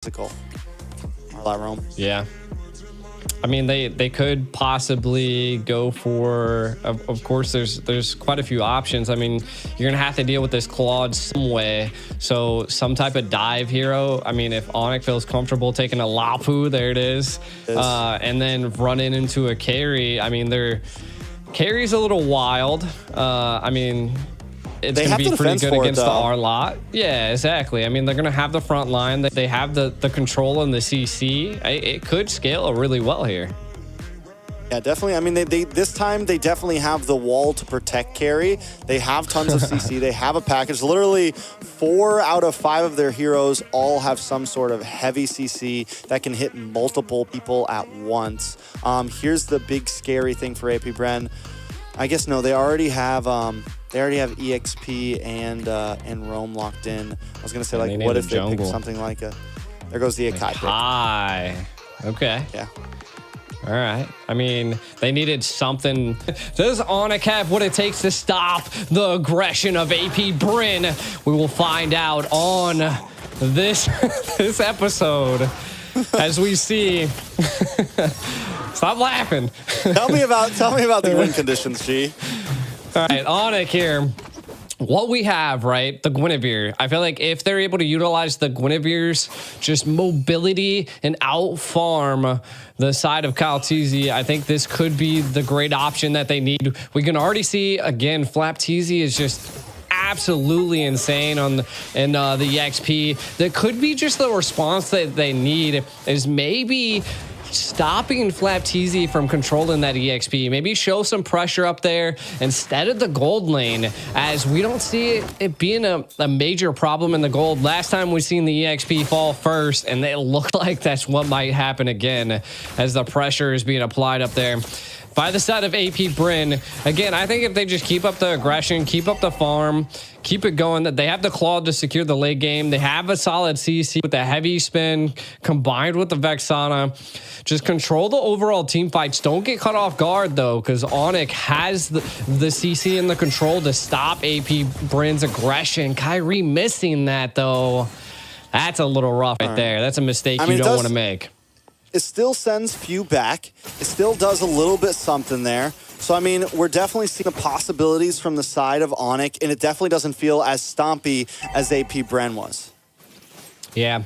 physical. Roam. Yeah. I mean, they could possibly go for, of course, there's quite a few options. I mean, you're gonna have to deal with this Claude some way. So some type of dive hero. I mean, if ONIC feels comfortable taking a Lapu, there it is. And then running into a carry. I mean, their carry's a little wild. I mean, it's going to be pretty good against the R lot. Yeah, exactly. I mean, they're going to have the front line. They have the control and the CC. It could scale really well here. Yeah, definitely. I mean, this time they definitely have the wall to protect carry. They have tons of CC. They have a package. Literally 4 out of 5 of their heroes all have some sort of heavy CC that can hit multiple people at once. Here's the big scary thing for AP Bren. I guess no, they already have EXP and Roam locked in. I was gonna say, like, what if they pick something like a? There goes the Akai. High. Okay. Yeah. All right. I mean, they needed something. Does ONIC have what it takes to stop the aggression of AP Bren? We will find out on this this episode as we see. Stop laughing. Tell me about the win conditions, G. All right, ONIC here. What we have, right, the Guinevere. I feel like if they're able to utilize the Guinevere's just mobility and out-farm the side of Kaltizi, I think this could be the great option that they need. We can already see, again, Flaptizi is just absolutely insane on the EXP. That could be just the response that they need is maybe stopping Flaptizi from controlling that EXP. Maybe show some pressure up there instead of the gold lane, as we don't see it being a major problem in the gold. Last time we seen the EXP fall first, and it looked like that's what might happen again as the pressure is being applied up there by the side of AP Bren. Again, I think if they just keep up the aggression, keep up the farm, keep it going, that they have the Claude to secure the late game. They have a solid CC with the heavy spin combined with the Vexana. Just control the overall team fights. Don't get caught off guard, though, because ONIC has the CC and the control to stop AP Bren's aggression. Kyrie missing that, though. That's a little rough right there. That's a mistake you don't want to make. It still sends few back. It still does a little bit something there. So, I mean, we're definitely seeing the possibilities from the side of ONIC, and it definitely doesn't feel as stompy as AP Bren was. Yeah.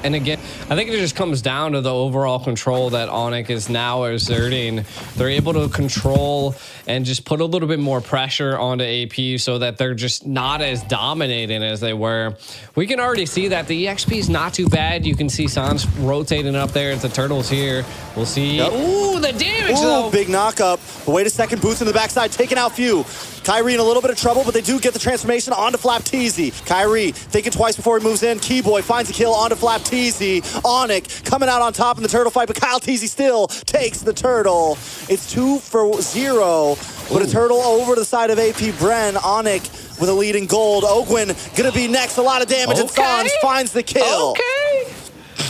And again, I think it just comes down to the overall control that ONIC is now exerting. They're able to control and just put a little bit more pressure onto AP so that they're just not as dominating as they were. We can already see that the EXP is not too bad. You can see Sans rotating up there as the Turtle's here. We'll see. Yep. Ooh, the damage, though. Big knockup. But wait a second, Boots in the backside, taking out few. Kyrie in a little bit of trouble, but they do get the transformation onto Flaptizi. Kyrie thinking twice before he moves in. Keyboy finds a kill onto Flaptizi. ONIC coming out on top in the turtle fight, but Kaltizi still takes the turtle. It's 2 for 0, but a turtle over the side of AP Bren. ONIC with a lead in gold. Ogwin gonna be next. A lot of damage, and Sans finds the kill. Okay.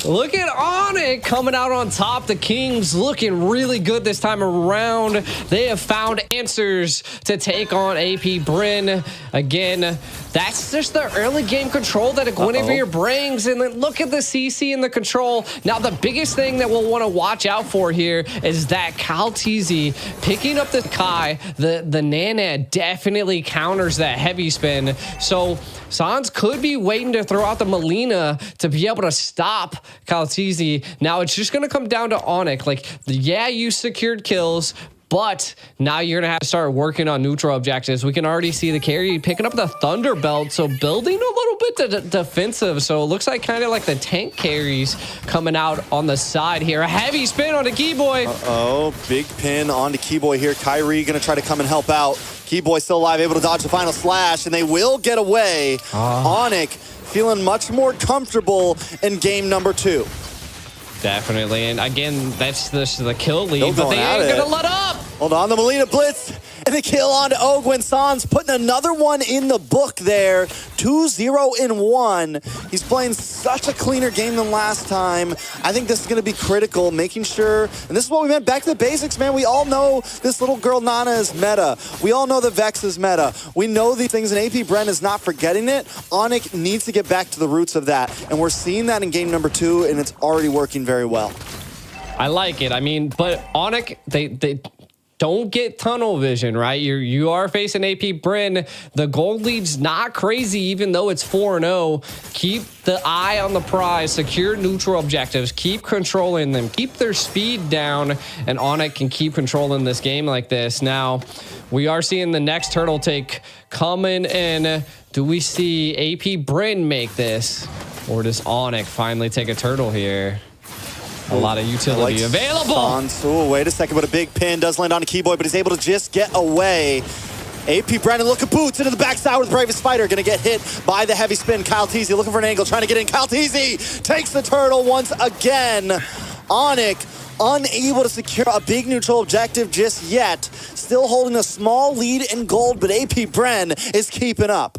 Look at ONIC coming out on top. The Kings looking really good this time around. They have found answers to take on AP Bren. Again, that's just the early game control that a Guinevere brings. And then look at the CC and the control. Now, the biggest thing that we'll want to watch out for here is that Kaltizi picking up the Kai. The Nana definitely counters that heavy spin. So Sans could be waiting to throw out the Melina to be able to stop Kaltizi. Now, it's just going to come down to ONIC. Like, yeah, you secured kills, but now you're going to have to start working on neutral objectives. We can already see the carry picking up the Thunderbelt, so building a little bit defensive. So it looks like kind of like the tank carries coming out on the side here. A heavy spin on the Keyboy. Uh-oh, big pin onto Keyboy here. Kyrie going to try to come and help out. Keyboy still alive, able to dodge the final slash, and they will get away. ONIC feeling much more comfortable in game number 2. Definitely, and again, that's the kill lead, but they ain't gonna let up. Hold on, the Melina blitz, And the kill on to Ogwin. Sans putting another one in the book there. 2-0-1. He's playing such a cleaner game than last time. I think this is going to be critical, making sure, and this is what we meant, back to the basics, man. We all know this little girl Nana is meta. We all know the Vex is meta. We know these things, and AP Bren is not forgetting it. ONIC needs to get back to the roots of that, and we're seeing that in game number 2, and it's already working very well. I like it. I mean, but ONIC, they don't get tunnel vision, right? You are facing AP Bren. The gold lead's not crazy, even though it's 4-0. Keep the eye on the prize, secure neutral objectives, keep controlling them, keep their speed down, and ONIC can keep controlling this game like this. Now, we are seeing the next turtle take coming in. Do we see AP Bren make this? Or does ONIC finally take a turtle here? A lot of utility available. Oh, wait a second, but a big pin does land on a Keyboy, but he's able to just get away. AP Bren, look at Boots into the backside with Bravest Spider. Gonna get hit by the heavy spin. Kyle Teasy looking for an angle, trying to get in. Kyle Teasy takes the turtle once again. ONIC unable to secure a big neutral objective just yet. Still holding a small lead in gold, but AP Bren is keeping up.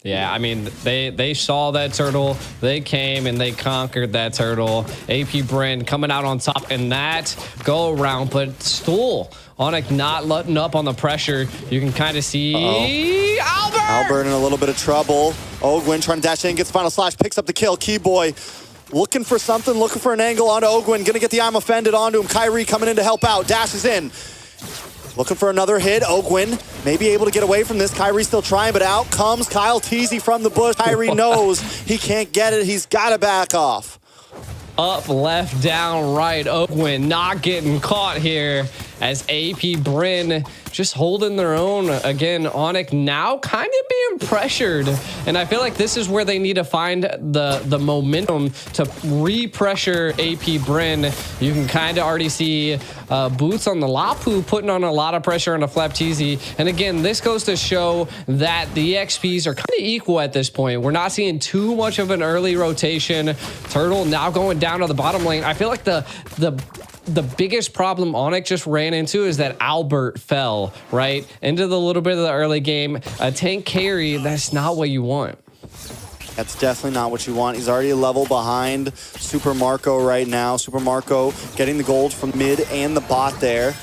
Yeah, I mean, they saw that turtle. They came and they conquered that turtle. AP Bren coming out on top in that go around, but still, ONIC not letting up on the pressure. You can kind of see Albert in a little bit of trouble. Ogwin trying to dash in, gets final slash, picks up the kill. Keyboy looking for something, looking for an angle onto Ogwin. Gonna get the I'm offended onto him. Kyrie coming in to help out. Dashes in. Looking for another hit. Ogwin may be able to get away from this. Kyrie still trying, but out comes Kyle Teasy from the bush. Kyrie knows he can't get it. He's got to back off. Up, left, down, right. Ogwin not getting caught here as AP Bren just holding their own. Again, ONIC now kind of being pressured. And I feel like this is where they need to find the momentum to re-pressure AP Bren. You can kind of already see Boots on the Lapu putting on a lot of pressure on a Flapteezy. And again, this goes to show that the XPs are kind of equal at this point. We're not seeing too much of an early rotation. Turtle now going down to the bottom lane. I feel like the biggest problem ONIC just ran into is that Albert fell right into the little bit of the early game. A tank carry, that's not what you want. That's definitely not what you want. He's already a level behind Super Marco right now. Super Marco getting the gold from mid and the bot there.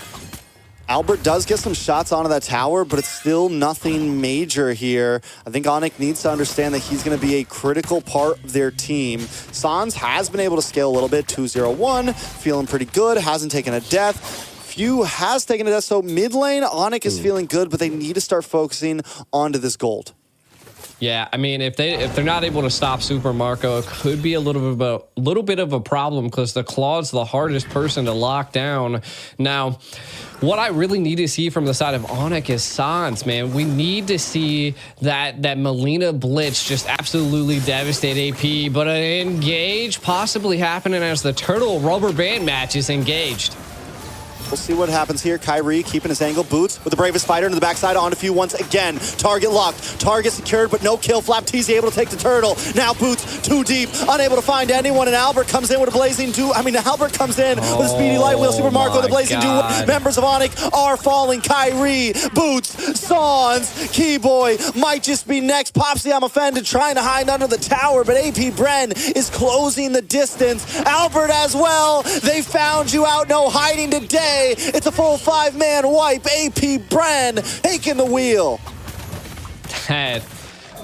Albert does get some shots onto that tower, but it's still nothing major here. I think ONIC needs to understand that he's going to be a critical part of their team. Sans has been able to scale a little bit, 2-0-1, feeling pretty good, hasn't taken a death. Few has taken a death, so mid lane, ONIC is feeling good, but they need to start focusing onto this gold. Yeah, I mean, if they're not able to stop Super Marco, it could be a little bit of a problem because the Claw's the hardest person to lock down. Now, what I really need to see from the side of ONIC is Sans, man. We need to see that Melina Blitz just absolutely devastate AP, but an engage possibly happening as the Turtle rubber band match is engaged. We'll see what happens here. Kyrie keeping his angle. Boots with the Bravest Spider into the backside on a few once again. Target locked. Target secured, but no kill. Flapteezy able to take the turtle. Now Boots too deep, unable to find anyone, and Albert comes in with a blazing Albert comes in with a speedy light wheel. Super Marco, the blazing duo. Members of ONIC are falling. Kyrie, Boots, Sans, Keyboy might just be next. Popsy, I'm offended, trying to hide under the tower, but AP Bren is closing the distance. Albert as well. They found you out, no hiding today. It's a full 5-man wipe. AP Bren taking the wheel.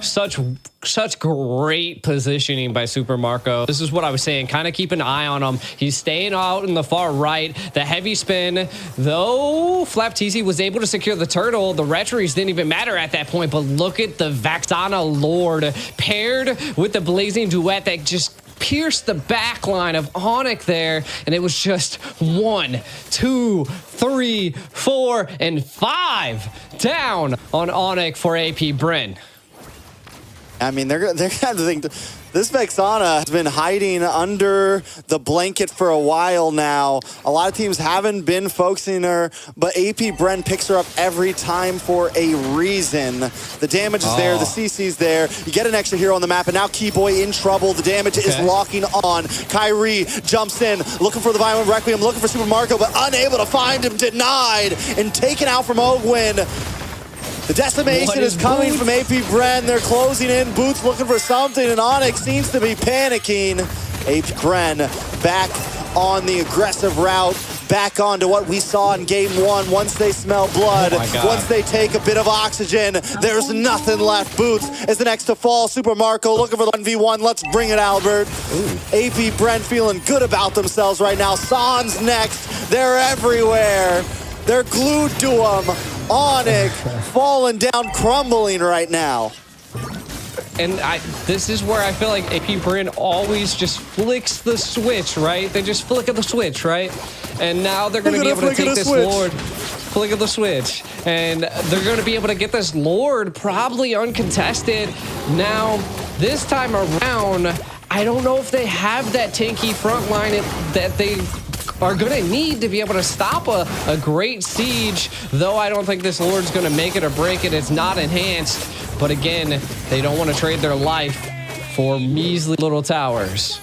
Such great positioning by Super Marco. This is what I was saying. Kind of keep an eye on him. He's staying out in the far right. The heavy spin, though Flapteezy was able to secure the turtle. The retries didn't even matter at that point, but look at the Vaxana Lord paired with the blazing duet that just pierced the back line of ONIC there, and it was just 1, 2, 3, 4, and 5 down on ONIC for AP Bren. I mean, they're kind of This Vexana has been hiding under the blanket for a while now. A lot of teams haven't been focusing her, but AP Bren picks her up every time for a reason. The damage is there, the CC's there. You get an extra hero on the map, and now Keyboy in trouble. The damage is locking on. Kyrie jumps in, looking for the Violent Requiem, looking for Super Marco, but unable to find him, denied, and taken out from Ogwin. The decimation is coming from AP Bren. They're closing in. Boots looking for something, and ONIC seems to be panicking. AP Bren back on the aggressive route, back onto what we saw in game one. Once they smell blood, once they take a bit of oxygen, there's nothing left. Boots is the next to fall. Super Marco looking for the 1v1. Let's bring it, Albert. AP Bren feeling good about themselves right now. San's next. They're everywhere. They're glued to him. ONIC falling down, crumbling right now. And this is where I feel like AP Bren always just flicks the switch, right? They just flick of the switch, right? And now they're going to be able to take this Lord, flick of the switch. And they're going to be able to get this Lord probably uncontested. Now, this time around, I don't know if they have that tanky front line that they are going to need to be able to stop a great siege, though I don't think this Lord's going to make it or break it. It's not enhanced, but again, they don't want to trade their life for measly little towers.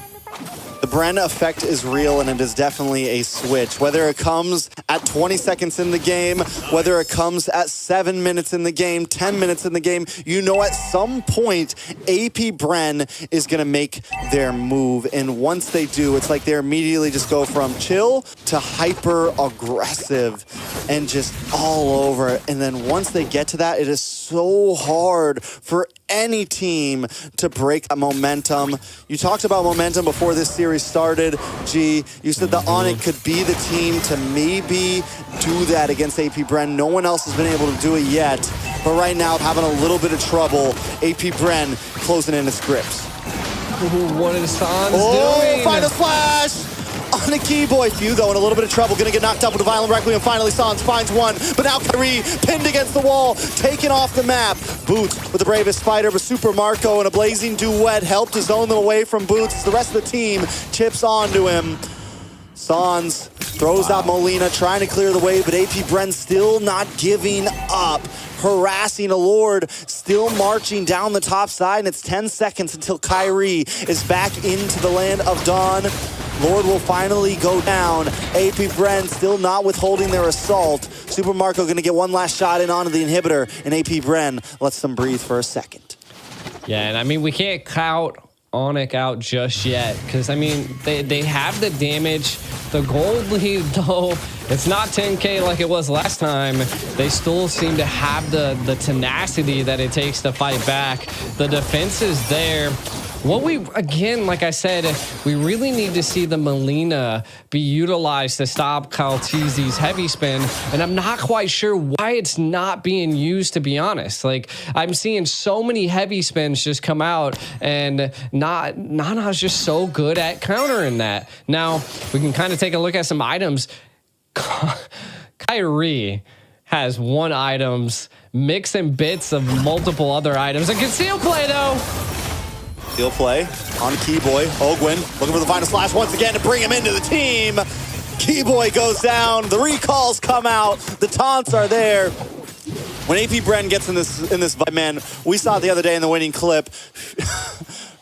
The Bren effect is real, and it is definitely a switch. Whether it comes at 20 seconds in the game, whether it comes at 7 minutes in the game, 10 minutes in the game, you know at some point, AP Bren is going to make their move. And once they do, it's like they immediately just go from chill to hyper-aggressive and just all over it. And then once they get to that, it is so hard for any team to break that momentum. You talked about momentum before this series started, G. You said that ONIC could be the team to maybe do that against AP Bren. No one else has been able to do it yet, but right now having a little bit of trouble. AP Bren closing in its grips. What is Sans doing? Final splash! On the Keyboy, Few though in a little bit of trouble, gonna get knocked up with a Violent Requiem. Finally, Sans finds one, but now Kyrie pinned against the wall, taken off the map. Boots with the bravest fighter, but Super Marco and a blazing duet helped to zone them away from Boots. The rest of the team chips onto him. Sans throws out Molina, trying to clear the way, but AP Bren still not giving up. Harassing a Lord, still marching down the top side, and it's 10 seconds until Kyrie is back into the land of Dawn. Lord will finally go down. AP Bren still not withholding their assault. Super Marco gonna get one last shot in onto the inhibitor, and AP Bren lets them breathe for a second. Yeah, and I mean, we can't count ONIC out just yet, because I mean, they have the damage. The gold lead, though, it's not 10K like it was last time. They still seem to have the tenacity that it takes to fight back. The defense is there. What we, again, like I said, we really need to see the Molina be utilized to stop Kaltizi's heavy spin, and I'm not quite sure why it's not being used, to be honest. Like, I'm seeing so many heavy spins just come out, and Nana's just so good at countering that. Now, we can kind of take a look at some items. Kyrie has one items, mixing bits of multiple other items. A conceal play, though. He'll play on Keyboy. Ogwin looking for the final slash once again to bring him into the team. Keyboy goes down. The recalls come out. The taunts are there. When AP Bren gets in this man, we saw it the other day in the winning clip.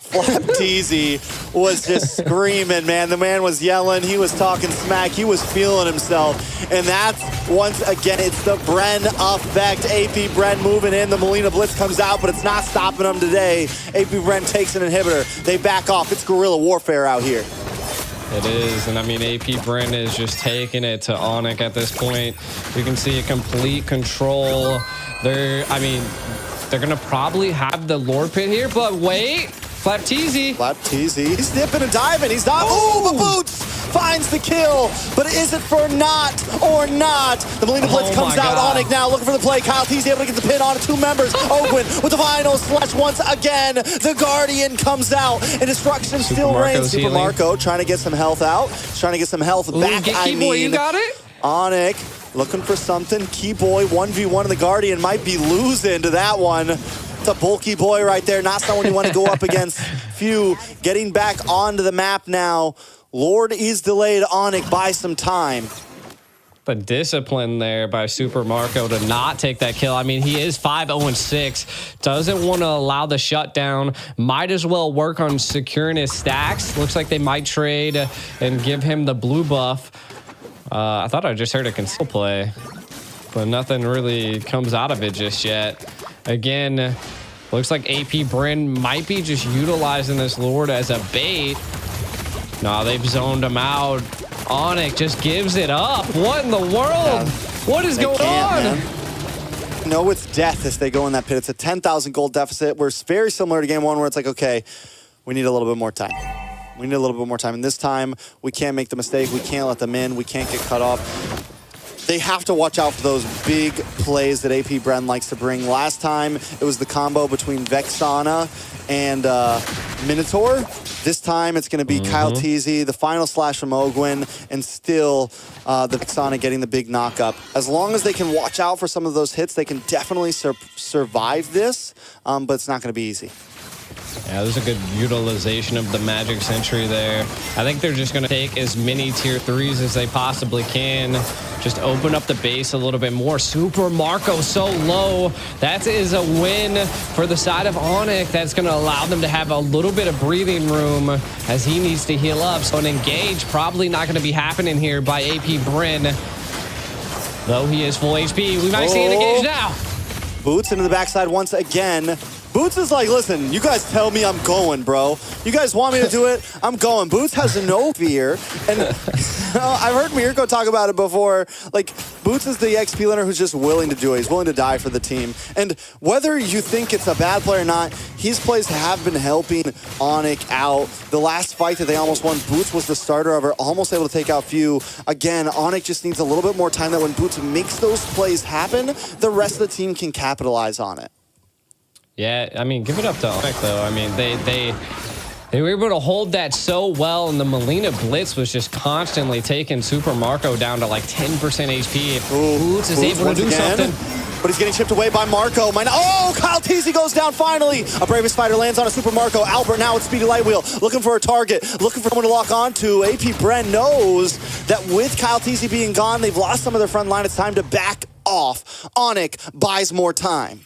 Flap Teasy was just screaming, man. The man was yelling. He was talking smack. He was feeling himself. And that's, once again, it's the Bren effect. AP Bren moving in. The Molina Blitz comes out, but it's not stopping them today. AP Bren takes an inhibitor. They back off. It's guerrilla warfare out here. It is, and I mean, AP Bren is just taking it to ONIC at this point. You can see a complete control. They're going to probably have the Lord Pit here, but wait. Flap Teasy. He's dipping and diving. He's not. Oh, the Boots finds the kill. But is it for not or not? The Molina Blitz comes out. ONIC now looking for the play. Kyle Teasy able to get the pin on two members. Ogwin with the final slash once again. The Guardian comes out. And destruction still reigns. Super Marco trying to get some health out. Trying to get some health back. Keyboy, you got it? ONIC looking for something. Keyboy 1v1 and the Guardian might be losing to that one. It's a bulky boy right there, not someone you want to go up against. Few getting back onto the map now. Lord is delayed. ONIC by some time. The discipline there by Super Marco to not take that kill. I mean, he is 5-0-6. Doesn't want to allow the shutdown. Might as well work on securing his stacks. Looks like they might trade and give him the blue buff. I thought I just heard a conceal play, but nothing really comes out of it just yet. Again, looks like AP Bren might be just utilizing this Lord as a bait. No, they've zoned him out. ONIC just gives it up. What in the world? Yeah, what is going on? Man. No, it's death as they go in that pit. It's a 10,000 gold deficit. We're very similar to game one where it's like, okay, we need a little bit more time. We need a little bit more time. And this time, we can't make the mistake. We can't let them in. We can't get cut off. They have to watch out for those big plays that AP Bren likes to bring. Last time, it was the combo between Vexana and Minotaur. This time, it's going to be Kyle Teasy, the final slash from Ogwin, and still the Vexana getting the big knockup. As long as they can watch out for some of those hits, they can definitely survive this, but it's not going to be easy. Yeah, there's a good utilization of the Magic Sentry there. I think they're just going to take as many tier 3s as they possibly can. Just open up the base a little bit more. Super Marco so low. That is a win for the side of ONIC. That's going to allow them to have a little bit of breathing room as he needs to heal up. So an engage probably not going to be happening here by AP Bren. Though he is full HP. We might see an engage now. Boots into the backside once again. Boots is like, listen, you guys tell me I'm going, bro. You guys want me to do it? I'm going. Boots has no fear. And I've heard Mirko talk about it before. Like, Boots is the XP learner who's just willing to do it. He's willing to die for the team. And whether you think it's a bad play or not, his plays have been helping ONIC out. The last fight that they almost won, Boots was the starter of it, almost able to take out Few. Again, ONIC just needs a little bit more time that when Boots makes those plays happen, the rest of the team can capitalize on it. Yeah, I mean, give it up to ONIC, though. I mean, they were able to hold that so well, and the Melina Blitz was just constantly taking Super Marco down to like 10% HP. If Boots is able to do something. But he's getting chipped away by Marco. Oh, Kyle Teasy goes down finally. A Bravest Fighter lands on a Super Marco. Albert now with Speedy Lightwheel, looking for a target, looking for someone to lock onto. AP Bren knows that with Kyle Teasy being gone, they've lost some of their front line. It's time to back off. ONIC buys more time.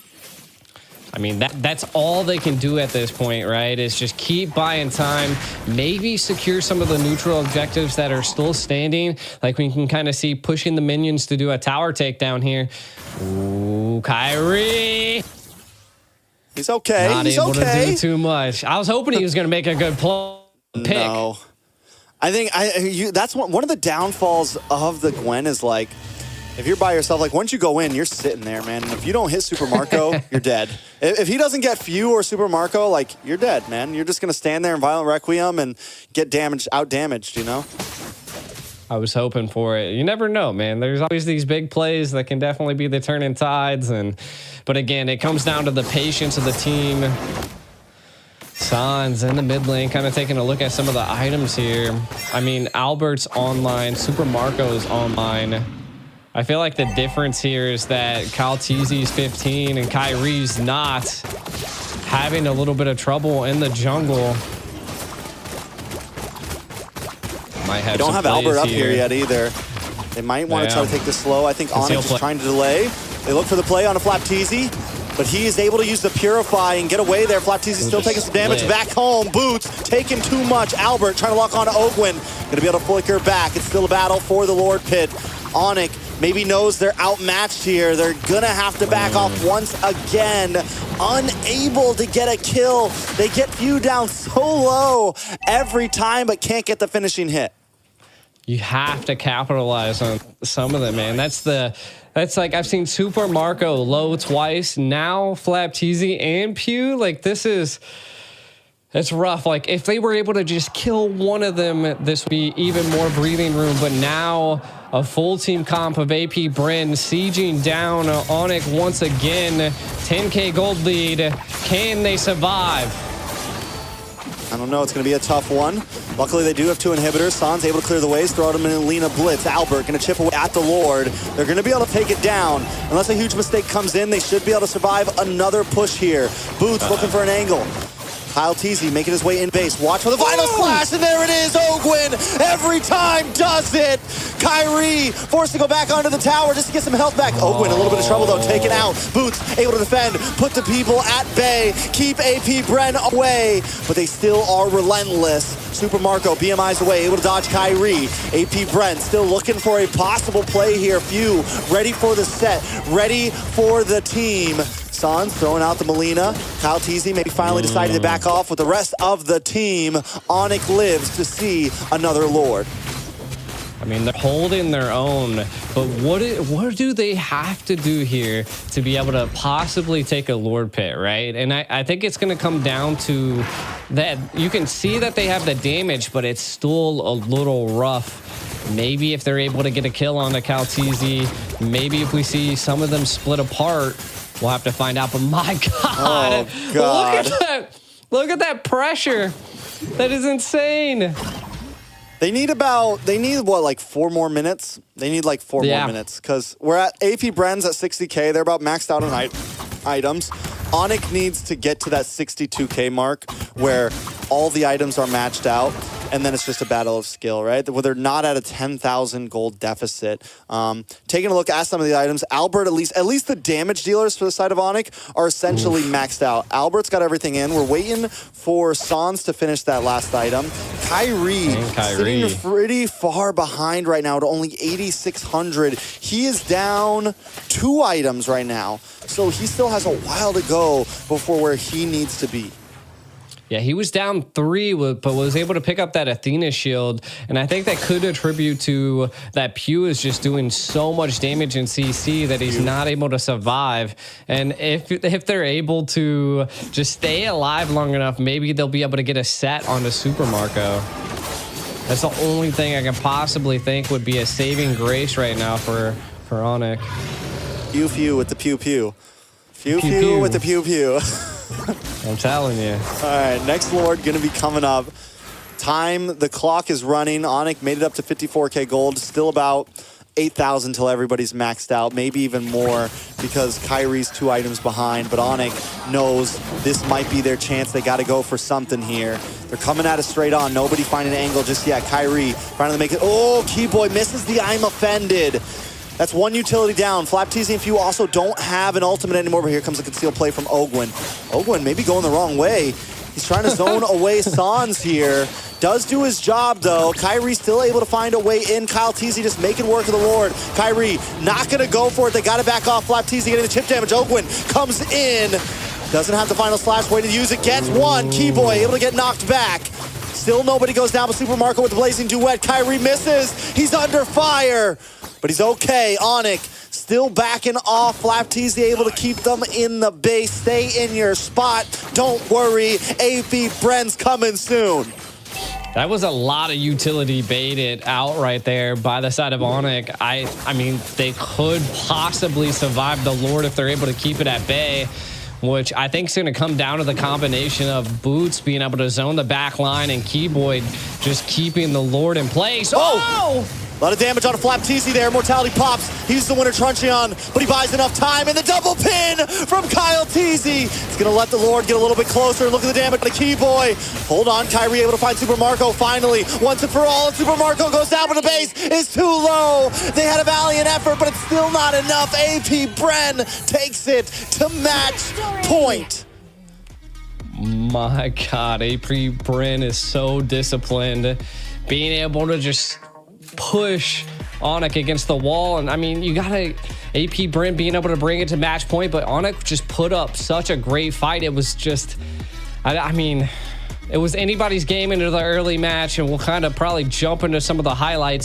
I mean, that's all they can do at this point, right? Is just keep buying time, maybe secure some of the neutral objectives that are still standing. Like we can kind of see pushing the minions to do a tower takedown here. Ooh, Kyrie. He's okay. Not He's able okay. to do too much. I was hoping he was going to make a good pick. No. I think that's one of the downfalls of the Gwen is like, if you're by yourself, like once you go in, you're sitting there, man. And if you don't hit Super Marco, you're dead. If he doesn't get Few or Super Marco, like you're dead, man. You're just gonna stand there in Violent Requiem and get out damaged, you know? I was hoping for it. You never know, man. There's always these big plays that can definitely be the turning tides. But again, it comes down to the patience of the team. Sans in the mid lane, kind of taking a look at some of the items here. I mean, Albert's online, Super Marco's online. I feel like the difference here is that Kyle Teasy's 15 and Kyrie's not, having a little bit of trouble in the jungle. Might have don't have Albert up here yet either. They might want to try to take this slow. I think ONIC is trying to delay. They look for the play on a Flap Teasy, but he is able to use the Purify and get away there. Flap Teasy still taking some damage. Back home, Boots taking too much. Albert trying to lock on to Ogwin. Going to be able to flicker back. It's still a battle for the Lord Pit. ONIC maybe knows they're outmatched here. They're gonna have to back off once again. Unable to get a kill. They get Few down so low every time, but can't get the finishing hit. You have to capitalize on some of them, man. That's like, I've seen Super Marco low twice. Now Flap Teasy and Pew. Like it's rough. Like if they were able to just kill one of them, this would be even more breathing room. But now a full team comp of AP Bren sieging down ONIC once again. 10K gold lead. Can they survive? I don't know. It's going to be a tough one. Luckily, they do have 2 inhibitors. San's able to clear the ways, throw them in Lena Blitz. Albert going to chip away at the Lord. They're going to be able to take it down. Unless a huge mistake comes in, they should be able to survive another push here. Boots looking for an angle. Kyle Teasy making his way in base. Watch for the final splash, and there it is. Ogwin every time does it. Kyrie forced to go back onto the tower just to get some health back. Ogwin a little bit of trouble though, taken out. Boots able to defend, put the people at bay, keep AP Bren away, but they still are relentless. Super Marco, BMI's away, able to dodge Kyrie. AP Brent still looking for a possible play here. Few ready for the set, ready for the team. Sans throwing out the Molina. Kyle Teasy maybe finally decided to back off with the rest of the team. ONIC lives to see another Lord. I mean, they're holding their own, but what do they have to do here to be able to possibly take a Lord pit, right? And I think it's going to come down to that. You can see that they have the damage, but it's still a little rough. Maybe if they're able to get a kill on the Calteezy, maybe if we see some of them split apart, we'll have to find out. But my God, oh, God. Look at that. Look at that pressure. That is insane. They need what, like 4 more minutes? They need like 4 more minutes because we're at AP Bren's at 60K. They're about maxed out on items. ONIC needs to get to that 62K mark where all the items are matched out. And then it's just a battle of skill, right? Where they're not at a 10,000 gold deficit. Taking a look at some of the items, Albert, at least the damage dealers for the side of ONIC are essentially maxed out. Albert's got everything in. We're waiting for Sans to finish that last item. Kyrie sitting pretty far behind right now at only 8,600. He is down 2 items right now. So he still has a while to go before where he needs to be. Yeah, he was down 3, but was able to pick up that Athena shield. And I think that could attribute to that Pew is just doing so much damage in CC that he's not able to survive. And if they're able to just stay alive long enough, maybe they'll be able to get a set on the Super Marco. That's the only thing I can possibly think would be a saving grace right now for ONIC. Pew with the pew pew. Pew with the pew pew. I'm telling you. All right, next Lord going to be coming up. The clock is running. ONIC made it up to 54K gold. Still about 8,000 till everybody's maxed out. Maybe even more because Kyrie's 2 items behind. But ONIC knows this might be their chance. They got to go for something here. They're coming at it straight on. Nobody finding an angle just yet. Kyrie finally make it. Oh, Keyboy misses the I'm offended. That's 1 utility down. Flap Teasy and Few also don't have an ultimate anymore, but here comes a concealed play from Ogwin. Ogwin maybe going the wrong way. He's trying to zone away Sans here. Does do his job, though. Kyrie still able to find a way in. Kyle Teasy just making work of the Lord. Kyrie not going to go for it. They got to back off. Flap Teasy getting the chip damage. Ogwin comes in. Doesn't have the final slash. Way to use it. Gets 1. Keyboy able to get knocked back. Still nobody goes down, but Super Marco with the blazing duet. Kyrie misses. He's under fire. But he's okay. ONIC still backing off. Flap Teasy able to keep them in the base. Stay in your spot. Don't worry. AP Bren's coming soon. That was a lot of utility baited out right there by the side of ONIC. I mean, they could possibly survive the Lord if they're able to keep it at bay, which I think is going to come down to the combination of Boots being able to zone the back line and Keyboy just keeping the Lord in place. Oh! A lot of damage on a Flap Teasy there. Mortality pops. He's the winner, Truncheon, but he buys enough time. And the double pin from Kyle Teasy. It's going to let the Lord get a little bit closer. Look at the damage on the Keyboy. Hold on, Kyrie able to find Super Marco finally. Once and for all, and Super Marco goes down, but the base is too low. They had a valiant effort, but it's still not enough. AP Bren takes it to match point. My God, AP Bren is so disciplined. Being able to just push ONIC against the wall. And I mean, you gotta AP Bren being able to bring it to match point, but ONIC just put up such a great fight. It was just, I mean, it was anybody's game into the early match, and we'll kind of probably jump into some of the highlights